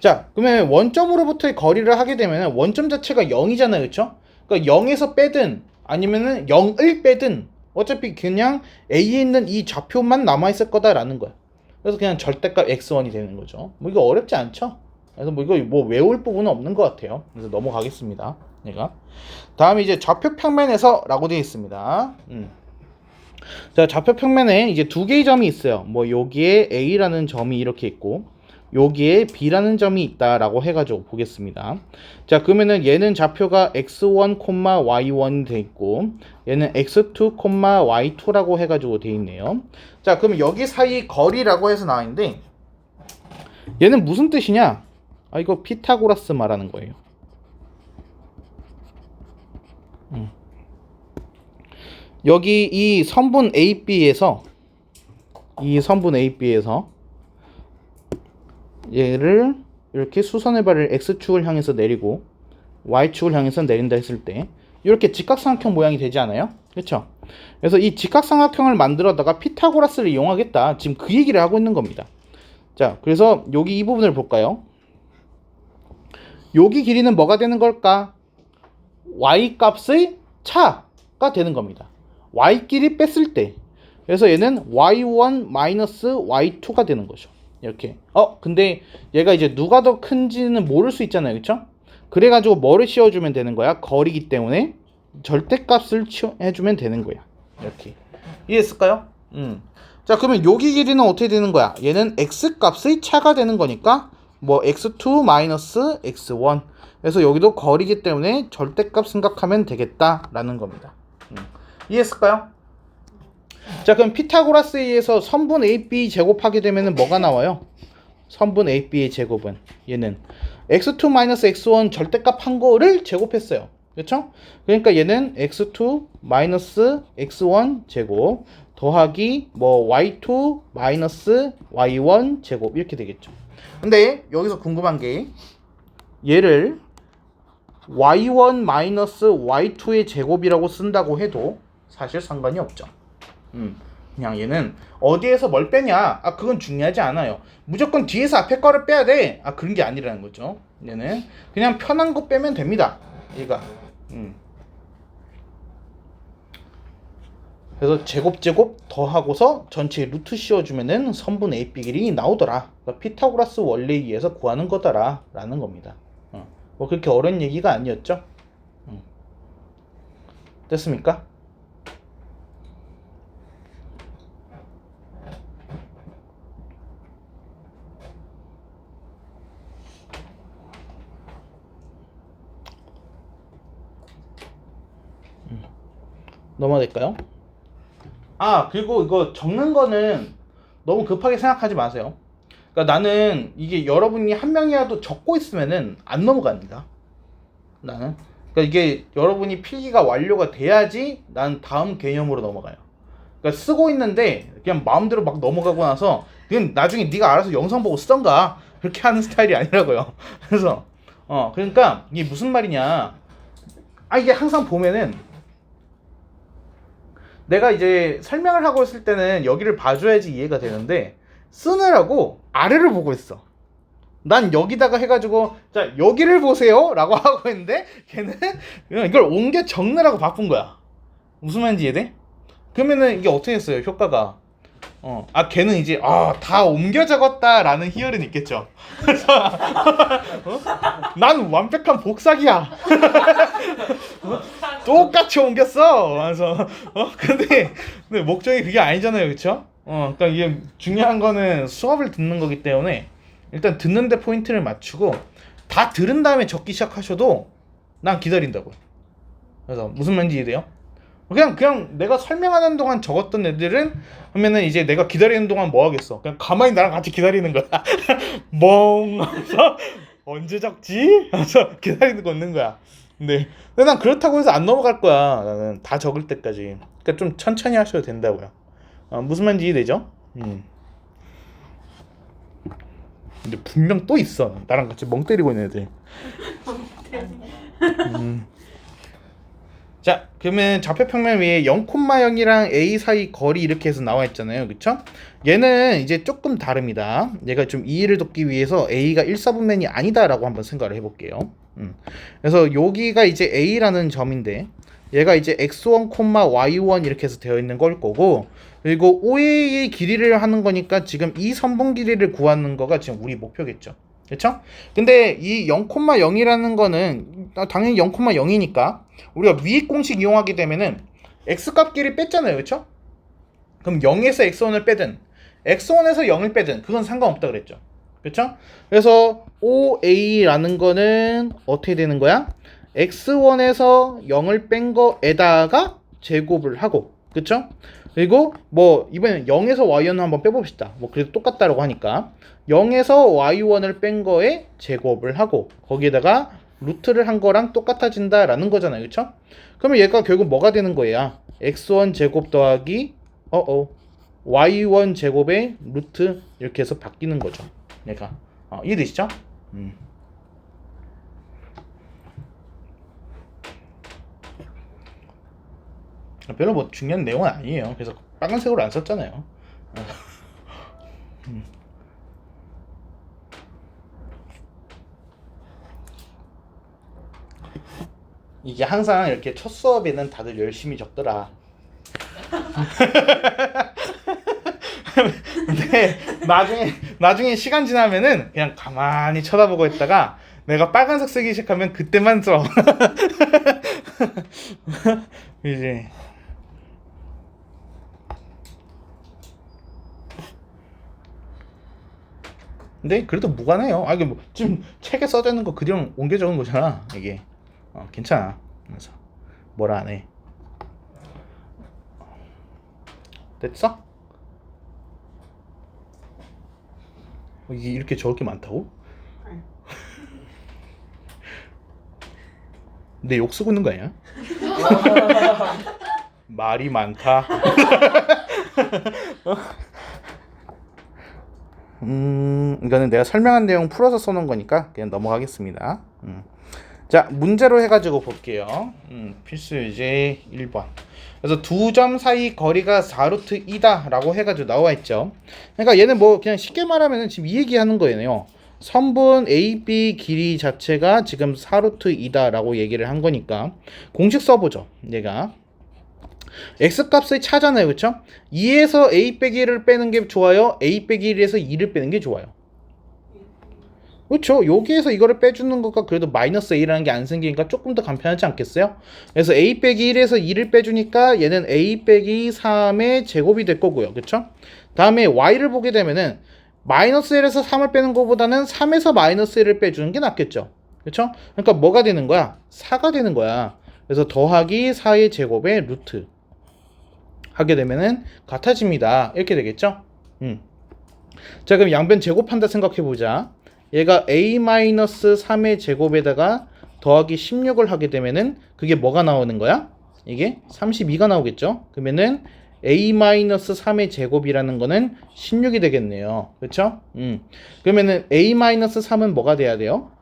자, 그러면 원점으로부터의 거리를 하게 되면 원점 자체가 0이잖아요, 그렇죠? 그러니까 0에서 빼든 아니면은 0을 빼든 어차피 그냥 A에 있는 이 좌표만 남아 있을 거다라는 거야. 그래서 그냥 절대값 x1이 되는 거죠. 뭐 이거 어렵지 않죠? 그래서 뭐 이거 뭐 외울 부분은 없는 것 같아요. 그래서 넘어가겠습니다. 얘가. 다음에 이제 좌표 평면에서라고 되어 있습니다. 자, 좌표 평면에 이제 두 개의 점이 있어요. 뭐 여기에 A라는 점이 이렇게 있고 여기에 B라는 점이 있다라고 해가지고 보겠습니다. 자, 그러면은 얘는 좌표가 x1, y1 돼 있고 얘는 x2, y2라고 해가지고 돼 있네요. 자, 그럼 여기 사이 거리라고 해서 나왔는데 얘는 무슨 뜻이냐? 아, 이거 피타고라스 말하는 거예요. 여기 이 선분 AB에서 얘를 이렇게 수선의 발을 X축을 향해서 내리고 Y축을 향해서 내린다 했을 때 이렇게 직각삼각형 모양이 되지 않아요? 그렇죠? 그래서 이 직각삼각형을 만들어다가 피타고라스를 이용하겠다. 지금 그 얘기를 하고 있는 겁니다. 자, 그래서 여기 이 부분을 볼까요? 여기 길이는 뭐가 되는 걸까? Y 값의 차가 되는 겁니다. Y끼리 뺐을 때. 그래서 얘는 Y1 Y2가 되는 거죠. 이렇게. 근데 얘가 이제 누가 더 큰지는 모를 수 있잖아요. 그쵸? 그래가지고 뭐를 씌워주면 되는 거야? 거리기 때문에 절대값을 해주면 되는 거야. 이렇게. 이해했을까요? 자, 그러면 여기 길이는 어떻게 되는 거야? 얘는 X값의 차가 되는 거니까 뭐 X2 마이너스 X1. 그래서 여기도 거리기 때문에 절대값 생각하면 되겠다라는 겁니다. 이해했을까요? 자, 그럼 피타고라스에 의해서 선분 AB 제곱하게 되면 뭐가 나와요? 선분 AB의 제곱은 얘는 x2 마이너스 x1 절대값 한 거를 제곱했어요. 그렇죠? 그러니까 얘는 x2 마이너스 x1 제곱 더하기 뭐 y2 마이너스 y1 제곱 이렇게 되겠죠. 근데 여기서 궁금한 게 얘를 y1 마이너스 y2의 제곱이라고 쓴다고 해도 사실 상관이 없죠. 그냥 얘는 어디에서 뭘 빼냐? 그건 중요하지 않아요. 무조건 뒤에서 앞에 거를 빼야 돼. 그런 게 아니라는 거죠. 얘는 그냥 편한 거 빼면 됩니다. 얘가. 그래서 제곱 더하고서 전체 루트 씌워주면은 선분 AB 길이 나오더라. 그러니까 피타고라스 원리에 의해서 구하는 거더라 라는 겁니다. 뭐 그렇게 어려운 얘기가 아니었죠. 됐습니까? 넘어야 될까요? 그리고 이거 적는 거는 너무 급하게 생각하지 마세요. 그러니까 나는 이게 여러분이 한 명이라도 적고 있으면은 안 넘어갑니다. 나는. 그러니까 이게 여러분이 필기가 완료가 돼야지 난 다음 개념으로 넘어가요. 그러니까 쓰고 있는데 그냥 마음대로 막 넘어가고 나서 그냥 나중에 네가 알아서 영상 보고 쓰던가 그렇게 하는 스타일이 아니라고요. 그래서 그러니까 이게 무슨 말이냐? 이게 항상 보면은 내가 이제 설명을 하고 있을 때는 여기를 봐줘야지 이해가 되는데 쓰느라고 아래를 보고 있어. 난 여기다가 해가지고 자 여기를 보세요 라고 하고 있는데 걔는 그냥 이걸 옮겨 적느라고 바쁜 거야. 무슨 말인지 이해돼? 그러면은 이게 어떻게 했어요 효과가? 걔는 이제 다 옮겨 적었다 라는 희열은 있겠죠. 그래서 난 완벽한 복사기야. 똑같이 옮겼어. 그래서 근데 목적이 그게 아니잖아요, 그렇죠? 그러니까 이게 중요한 거는 수업을 듣는 거기 때문에 일단 듣는데 포인트를 맞추고 다 들은 다음에 적기 시작하셔도 난 기다린다고요. 그래서 무슨 말인지 이해돼요? 그냥 내가 설명하는 동안 적었던 애들은 하면은 이제 내가 기다리는 동안 뭐 하겠어? 그냥 가만히 나랑 같이 기다리는 거야. 멍 하면서 언제 적지? 하면서 기다리는 거 있는 거야. 근데 난 그렇다고 해서 안 넘어갈 거야. 나는 다 적을 때까지. 그러니까 좀 천천히 하셔도 된다고요. 무슨 말인지 이해되죠? 근데 분명 또 있어. 나랑 같이 멍 때리고 있는 애들. 자, 그러면 좌표평면 위에 0,0이랑 A 사이 거리 이렇게 해서 나와 있잖아요. 그쵸? 얘는 이제 조금 다릅니다. 얘가 좀 이해를 돕기 위해서 A가 1사분면이 아니다라고 한번 생각을 해볼게요. 그래서 여기가 이제 A라는 점인데 얘가 이제 x1, y1 이렇게 해서 되어 있는 걸 거고, 그리고 OA의 길이를 하는 거니까 지금 이 선분 길이를 구하는 거가 지금 우리 목표겠죠. 그쵸? 근데 이 0,0이라는 거는 당연히 0,0이니까 우리가 위의 공식 이용하게 되면은 x값끼리 뺐잖아요. 그쵸? 그럼 0에서 x1을 빼든 x1에서 0을 빼든 그건 상관없다 그랬죠. 그쵸? 그래서 OA라는 거는 어떻게 되는 거야? x1에서 0을 뺀 거에다가 제곱을 하고, 그쵸? 그리고 뭐 이번엔 0에서 y1을 한번 빼봅시다. 뭐 그래도 똑같다라고 하니까 0에서 y1을 뺀 거에 제곱을 하고 거기에다가 루트를 한 거랑 똑같아진다라는 거잖아요. 그쵸? 그러면 얘가 결국 뭐가 되는 거야? x1 제곱 더하기 y1 제곱의 루트 이렇게 해서 바뀌는 거죠. 얘가 이해되시죠? 별로 뭐 중요한 내용은 아니에요. 그래서 빨간색으로 안 썼잖아요. 이게 항상 이렇게 첫 수업에는 다들 열심히 적더라. 근데 나중에 시간 지나면은 그냥 가만히 쳐다보고 있다가 내가 빨간색 쓰기 시작하면 그때만 써. 이제 근데 그래도 무관해요. 이게 뭐 지금 책에 써져 있는 거 그냥 옮겨 적은 거잖아. 이게 괜찮아. 그래서 뭐라 안 해. 됐어? 이게 이렇게 적을 게 많다고? 내 욕 쓰고 있는 거 아니야? 말이 많다. 이거는 내가 설명한 내용 풀어서 써놓은 거니까 그냥 넘어가겠습니다. 자, 문제로 해가지고 볼게요. 필수 예제 1번. 그래서 두 점 사이 거리가 4루트 2다 라고 해가지고 나와 있죠. 그러니까 얘는 뭐 그냥 쉽게 말하면 지금 이 얘기 하는 거예요. 선분 AB 길이 자체가 지금 4루트 2다 라고 얘기를 한 거니까 공식 써보죠. 얘가 x값을 차잖아요. 그쵸? 2에서 a 빼기 1을 빼는 게 좋아요? a 빼기 1에서 2를 빼는 게 좋아요? 그렇죠. 여기에서 이거를 빼주는 것과 그래도 마이너스 a라는 게 안 생기니까 조금 더 간편하지 않겠어요? 그래서 a 빼기 1에서 2를 빼주니까 얘는 a 빼기 3의 제곱이 될 거고요. 그렇죠? 다음에 y를 보게 되면은 마이너스 1에서 3을 빼는 것보다는 3에서 마이너스 1을 빼주는 게 낫겠죠. 그렇죠? 그러니까 뭐가 되는 거야? 4가 되는 거야. 그래서 더하기 4의 제곱의 루트 하게 되면은 같아집니다. 이렇게 되겠죠? 자, 그럼 양변 제곱한다 생각해보자. 얘가 a-3의 제곱에다가 더하기 16을 하게 되면은 그게 뭐가 나오는 거야? 이게 32가 나오겠죠? 그러면은 a-3의 제곱이라는 거는 16이 되겠네요. 그렇죠? 그러면은 a-3은 뭐가 돼야 돼요?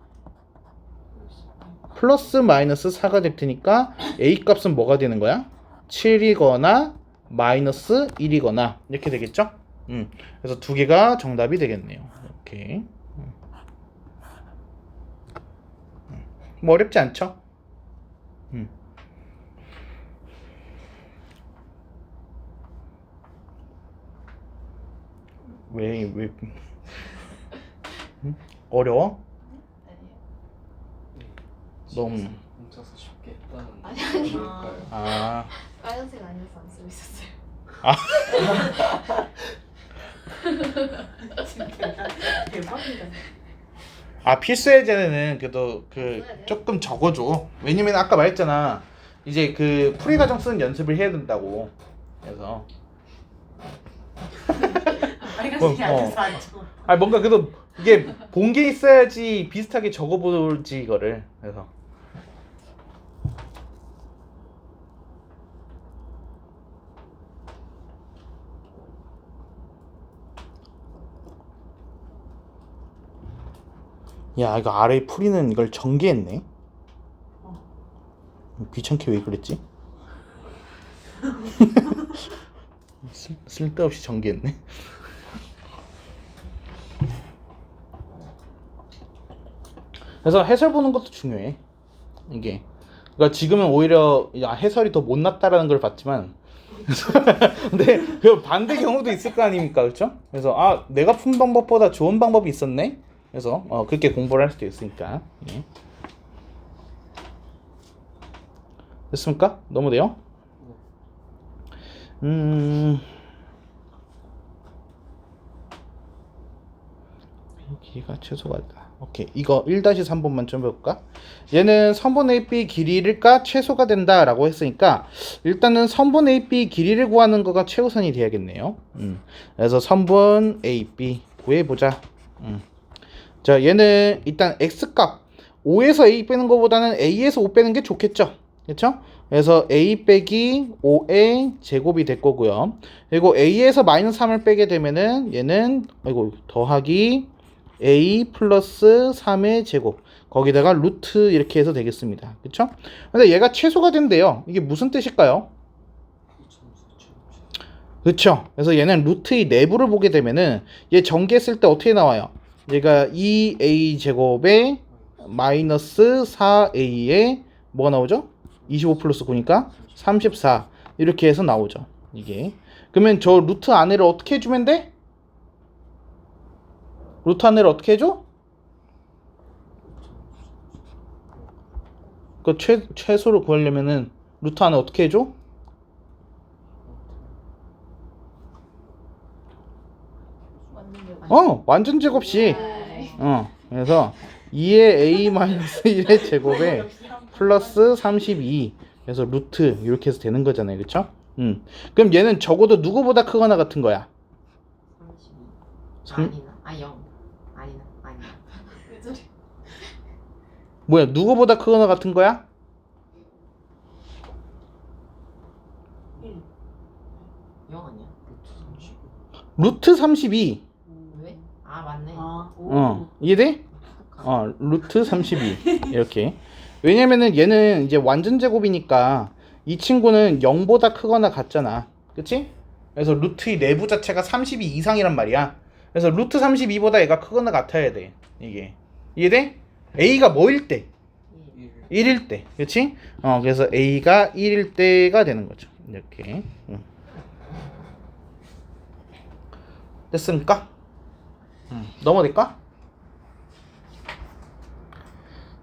플러스 마이너스 4가 될 테니까 a 값은 뭐가 되는 거야? 7이거나 마이너스 1이거나 이렇게 되겠죠? 그래서 두 개가 정답이 되겠네요. 이렇게. 뭐 어렵지 않죠? 왜 어려워? 아니에요. 너무 혼자서 쉽게 했다는 아니. 아 빨간색 아니어서 안 쓰고 있었어요. 대박이다. 필수 예제는 그래도 조금 적어줘. 왜냐면 아까 말했잖아. 이제 그 풀이 과정 쓰는 연습을 해야 된다고. 그래서 빨간색이 아니어서 안 적어. 뭔가 그래도 이게 본 게 있어야지 비슷하게 적어보지 이거를. 그래서 야, 이거 아래 풀이는 이걸 전개했네. 귀찮게 왜 그랬지? 쓸데없이 전개했네. 그래서 해설 보는 것도 중요해. 이게 그러니까 지금은 오히려 해설이 더 못났다라는 걸 봤지만 근데 그 반대 경우도 있을 거 아닙니까, 그렇죠? 그래서 아 내가 푼 방법보다 좋은 방법이 있었네. 그래서 그렇게 공부를 할 수도 있으니까. 예. 됐습니까? 너무 돼요? 길이가 최소가 된다. 오케이. 이거 1-3번만 좀 해볼까? 얘는 선분 AB 길이가 최소가 된다라고 했으니까 일단은 선분 AB 길이를 구하는 거가 최우선이 돼야겠네요. 그래서 선분 AB 구해보자. 자, 얘는 일단 X값 5에서 A 빼는 것보다는 A에서 5 빼는 게 좋겠죠? 그렇죠? 그래서 A 빼기 5의 제곱이 될 거고요. 그리고 A에서 마이너스 3을 빼게 되면은 얘는 더하기 A 플러스 3의 제곱 거기다가 루트 이렇게 해서 되겠습니다. 그쵸? 근데 얘가 최소가 된대요. 이게 무슨 뜻일까요? 그쵸? 그래서 얘는 루트의 내부를 보게 되면은 얘 전개했을 때 어떻게 나와요? 얘가 2A 제곱에 마이너스 4A에 뭐가 나오죠? 25 플러스 9니까 34 이렇게 해서 나오죠. 이게 그러면 저 루트 안에를 어떻게 해주면 돼? 루트 안에를 어떻게 해줘? 그 최소를 구하려면은 루트 안에 어떻게 해줘? 완전 제곱식. 그래서 2의 A-1의 제곱에 플러스 32 그래서 루트 이렇게 해서 되는 거잖아요. 그쵸? 그럼 얘는 적어도 누구보다 크거나 같은 거야? 32 아니나 0 아니나 왜 저래? 뭐야 누구보다 크거나 같은 거야? 0 아니야? 루트 32 왜? 아 맞네. 이해돼? 루트 32 이렇게 왜냐면은 얘는 이제 완전 제곱이니까 이 친구는 0보다 크거나 같잖아. 그치? 그래서 루트의 내부 자체가 32 이상이란 말이야. 그래서 루트 32보다 얘가 크거나 같아야 돼. 이게 이해돼? A가 뭐일 때? 1일 때. 그치? 그래서 A가 1일 때가 되는 거죠. 이렇게. 됐습니까? 넘어갈까?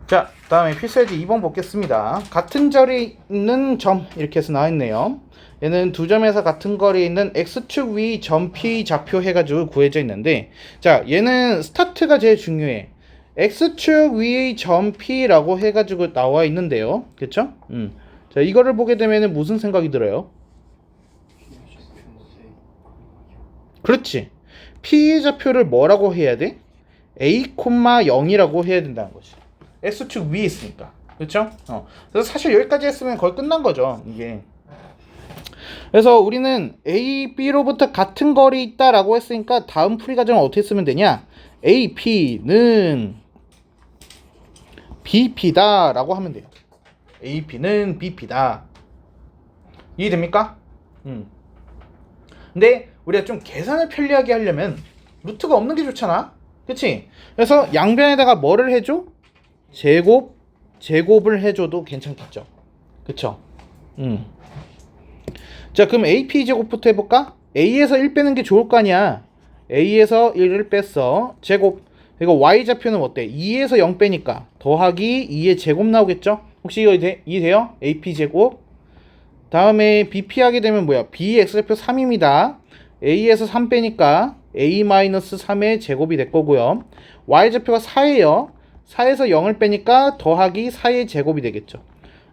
자, 다음에 필수예제 2번 보겠습니다. 같은 자리에 있는 점 이렇게 해서 나와있네요. 얘는 두 점에서 같은 거리에 있는 X축 위 점 P 좌표 해가지고 구해져 있는데 자, 얘는 스타트가 제일 중요해. X축 위의 점 P라고 해가지고 나와 있는데요. 그쵸? 자, 이거를 보게 되면 무슨 생각이 들어요? 그렇지. P의 좌표를 뭐라고 해야 돼? A, 0이라고 해야 된다는 거지. X축 위에 있으니까. 그렇죠? 그래서 사실 여기까지 했으면 거의 끝난 거죠. 이게. 그래서 우리는 A, B로부터 같은 거리에 있다라고 했으니까 다음 풀이 과정을 어떻게 쓰면 되냐? A, P는 BP다 라고 하면 돼요. A, P는 BP다. 이해됩니까? 근데 우리가 좀 계산을 편리하게 하려면 루트가 없는 게 좋잖아. 그치? 그래서 양변에다가 뭐를 해줘? 제곱을 해줘도 괜찮겠죠. 그쵸? 자, 그럼 AP 제곱부터 해볼까? A에서 1 빼는 게 좋을 거 아니야. A에서 1을 뺐어. 제곱. 그리고 Y좌표는 어때? 2에서 0 빼니까 더하기 2의 제곱 나오겠죠? 혹시 이거 이해돼요? AP 제곱. 다음에 BP 하게 되면 뭐야? B X좌표 3입니다. A에서 3 빼니까 A-3의 제곱이 될 거고요. Y좌표가 4예요. 4에서 0을 빼니까 더하기 4의 제곱이 되겠죠.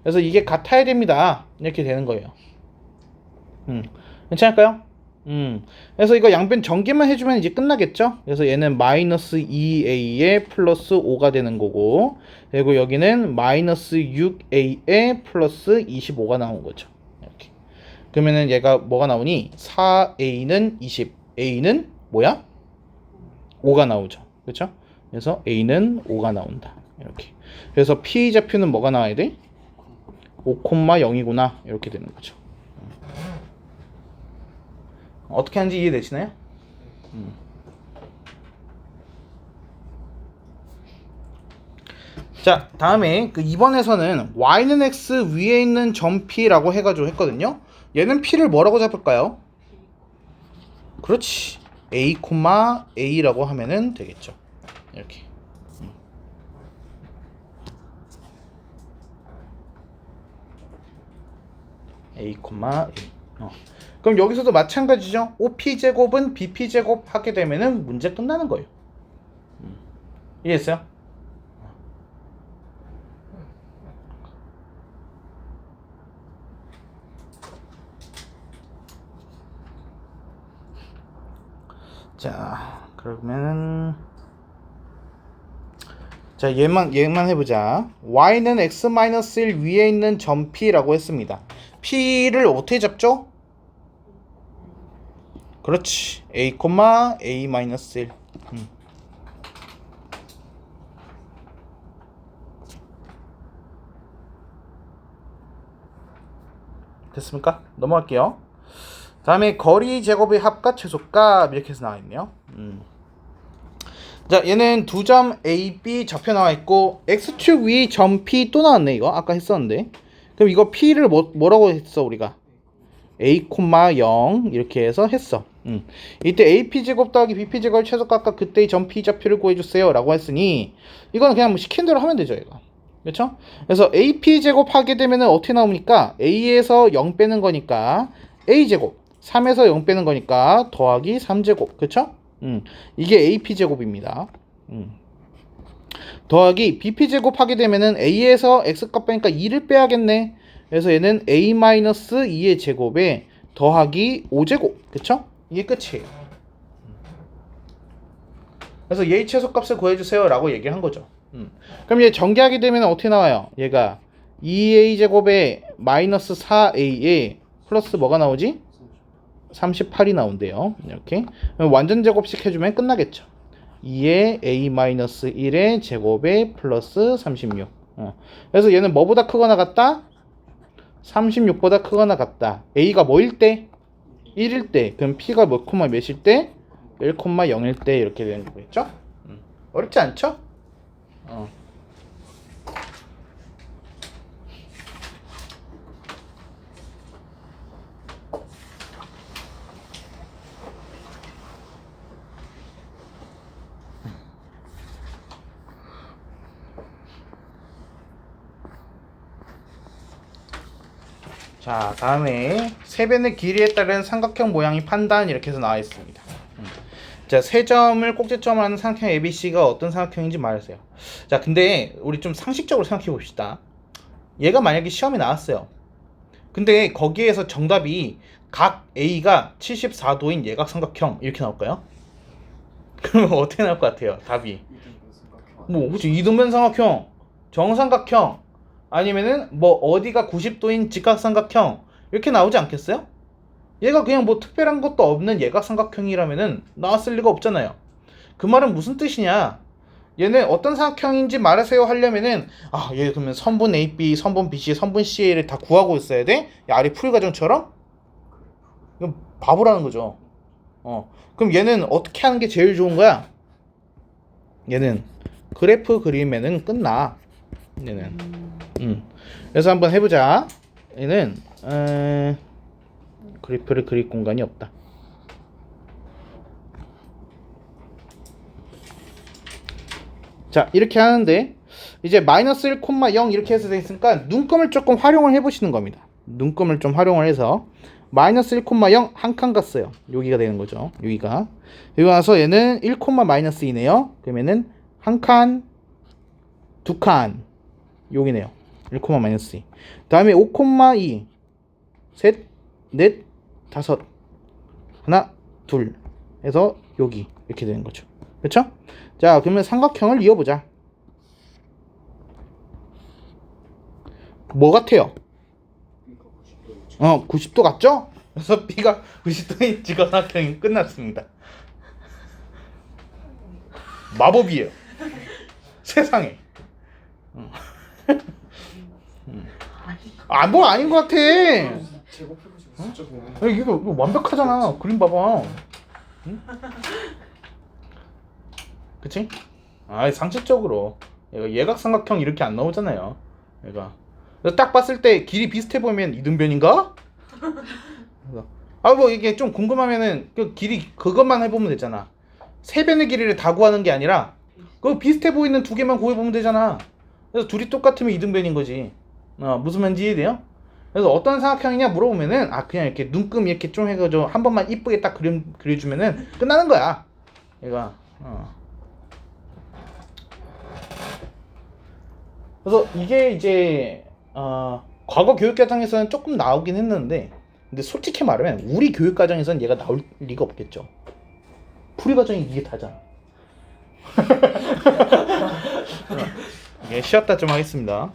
그래서 이게 같아야 됩니다. 이렇게 되는 거예요. 괜찮을까요? 그래서 이거 양변 전개만 해주면 이제 끝나겠죠. 그래서 얘는 마이너스 2a에 플러스 5가 되는 거고, 그리고 여기는 마이너스 6a에 플러스 25가 나온 거죠. 이렇게. 그러면은 얘가 뭐가 나오니? 4a는 20, a는 뭐야? 5가 나오죠. 그렇죠? 그래서 a는 5가 나온다. 이렇게. 그래서 p 좌표는 뭐가 나와야 돼? 5,0이구나 이렇게 되는 거죠. 어떻게 하는지 이해되시나요? 자, 다음에 그 2번에서는 y는 x 위에 있는 점 p라고 해가지고 했거든요. 얘는 p를 뭐라고 잡을까요? 그렇지, a, a라고 하면은 되겠죠. 이렇게. a, a. 그럼 여기서도 마찬가지죠. OP제곱은 BP제곱 하게 되면은 문제 끝나는 거예요. 이해했어요? 자, 그러면은 자, 얘만 해보자. y는 x-1 위에 있는 점 P라고 했습니다. P를 어떻게 잡죠? 그렇지, a, a-1. 됐습니까? 넘어갈게요. 다음에 거리 제곱의 합과 최소값 이렇게 해서 나와 있네요. 자, 얘는 두 점 A, B 접혀 나와 있고 x축 위 점 P 또 나왔네. 이거 아까 했었는데. 그럼 이거 P를 뭐라고 했어 우리가? a, 0 이렇게 해서 했어. 이때 AP 제곱 더하기 BP 제곱 최소값과 그때의 점 P 좌표를 구해주세요 라고 했으니 이건 그냥 뭐 시킨 대로 하면 되죠 얘가. 그렇죠? 그래서 AP 제곱 하게 되면은 어떻게 나옵니까? A에서 0 빼는 거니까 A 제곱, 3에서 0 빼는 거니까 더하기 3제곱. 그렇죠? 이게 AP 제곱입니다. 더하기 BP 제곱 하게 되면은 A에서 X값 빼니까 2를 빼야겠네. 그래서 얘는 A-2의 제곱에 더하기 5제곱. 그쵸? 이게 끝이에요. 그래서 얘의 최소값을 구해주세요 라고 얘기를 한 거죠. 그럼 얘 전개하게 되면 어떻게 나와요? 얘가 2A 제곱에 마이너스 4A에 플러스 뭐가 나오지? 38이 나온대요. 이렇게 완전 제곱식 해주면 끝나겠죠. 2의 A-1의 제곱에 플러스 36. 그래서 얘는 뭐보다 크거나 같다? 36보다 크거나 같다. A가 뭐일 때? 1일 때. 그럼 P가 몇 콤마 몇일 때? 1,0일 때 이렇게 되는 거겠죠? 어렵지 않죠? 자, 다음에 세변의 길이에 따른 삼각형 모양의 판단 이렇게 해서 나와 있습니다. 자, 세 점을 꼭지점을 하는 삼각형 ABC가 어떤 삼각형인지 말하세요. 자, 근데 우리 좀 상식적으로 생각해 봅시다. 얘가 만약에 시험에 나왔어요. 근데 거기에서 정답이 각 A가 74도인 예각삼각형 이렇게 나올까요? 그러면 어떻게 나올 것 같아요? 답이 뭐 그치, 이등변 삼각형, 정삼각형, 아니면은 뭐 어디가 90도인 직각삼각형 이렇게 나오지 않겠어요? 얘가 그냥 뭐 특별한 것도 없는 예각삼각형이라면은 나왔을 리가 없잖아요. 그 말은 무슨 뜻이냐? 얘는 어떤 삼각형인지 말하세요 하려면은 얘 그러면 선분 AB, 선분 BC, 선분 CA를 다 구하고 있어야 돼? 아래 풀이 과정처럼? 이건 바보라는 거죠. 그럼 얘는 어떻게 하는 게 제일 좋은 거야? 얘는 그래프 그리면은 끝나. 얘는. 그래서 한번 해보자. 얘는 그래프를 그릴 공간이 없다. 자, 이렇게 하는데 이제 마이너스 1,0 이렇게 해서 되있으니까 눈금을 조금 활용을 해보시는 겁니다. 눈금을 좀 활용을 해서 마이너스 1,0 한 칸 갔어요. 여기가 되는 거죠. 여기가. 여기 와서 얘는 1,-2네요. 그러면은 한 칸, 두 칸 여기네요. 1,-2. 다음에 5,2 셋, 넷, 다섯, 하나, 둘 해서 여기 이렇게 되는 거죠. 그렇죠? 자, 그러면 삼각형을 이어보자. 뭐 같아요? 90도 같죠? 그래서 B가 90도인 직각삼각형이 끝났습니다. 마법이에요. 세상에. 뭐 아닌 것 같아. 제곱해가지고 숫자 보면 야, 이거 완벽하잖아. 그림 봐봐. 응? 그치? 상식적으로 얘가 예각삼각형 이렇게 안 나오잖아요. 얘가 그래서 딱 봤을 때 길이 비슷해 보이면 이등변인가? 뭐 이게 좀 궁금하면은 그 길이 그것만 해보면 되잖아. 세 변의 길이를 다 구하는 게 아니라 그 비슷해 보이는 두 개만 구해보면 되잖아. 그래서 둘이 똑같으면 이등변인 거지. 무슨 말인지 이해돼요? 그래서 어떤 삼각형이냐 물어보면은 그냥 이렇게 눈금 이렇게 좀 해가지고 한 번만 이쁘게 딱 그려주면은 끝나는 거야. 얘가 그래서 이게 이제 과거 교육 과정에서는 조금 나오긴 했는데, 근데 솔직히 말하면 우리 교육 과정에서는 얘가 나올 리가 없겠죠. 풀이 과정이 이게 다잖아. 쉬었다 좀 하겠습니다.